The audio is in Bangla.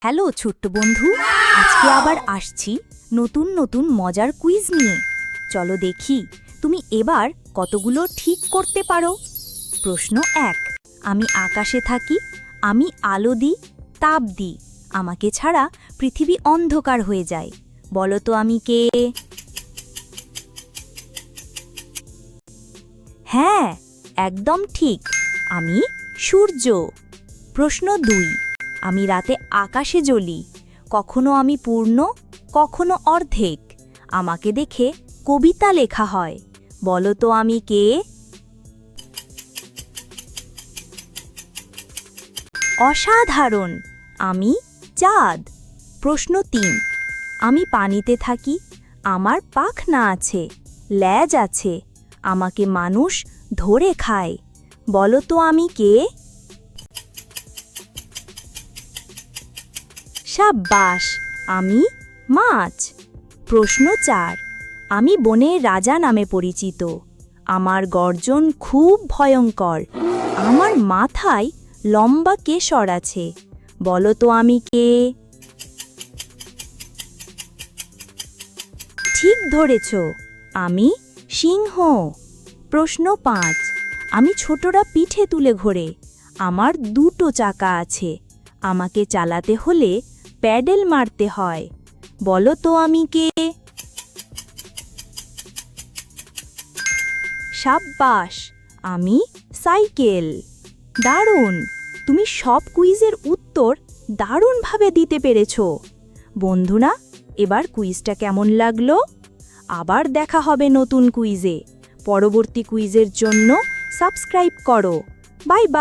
হ্যালো ছোট্ট বন্ধু, আজকে আবার আসছি নতুন নতুন মজার কুইজ নিয়ে। চলো দেখি তুমি এবার কতগুলো ঠিক করতে পারো। প্রশ্ন 1, আমি আকাশে থাকি, আমি আলো দিই, তাপ দিই, আমাকে ছাড়া পৃথিবী অন্ধকার হয়ে যায়। বলো তো আমি কে? হ্যাঁ, একদম ঠিক, আমি সূর্য। প্রশ্ন 2, আমি রাতে আকাশে জ্বলি, কখনো আমি পূর্ণ, কখনো অর্ধেক, আমাকে দেখে কবিতা লেখা হয়। বলো তো আমি কে? অসাধারণ, আমি চাঁদ। প্রশ্ন 3, আমি পানিতে থাকি, আমার পাখনা আছে, লেজ আছে, আমাকে মানুষ ধরে খায়। বলো তো আমি কে? সাব্বাস, আমি মাছ। প্রশ্ন 4, আমি বনের রাজা নামে পরিচিত, আমার গর্জন খুব ভয়ঙ্কর, আমার মাথায় লম্বা কেশর আছে। বলো তো আমি কে? ঠিক ধরেছ, আমি সিংহ। প্রশ্ন 5, আমি ছোটরা পিঠে তুলে ঘোরে, আমার 2টো চাকা আছে, আমাকে চালাতে হলে প্যাডেল মারতে হয়। বলো তো আমি কে? সাব্বাস, আমি সাইকেল। দারুণ, তুমি সব কুইজের উত্তর দারুণভাবে দিতে পেরেছ। বন্ধুরা, এবার কুইজটা কেমন লাগলো? আবার দেখা হবে নতুন কুইজে। পরবর্তী কুইজের জন্য সাবস্ক্রাইব করো। Bye bye.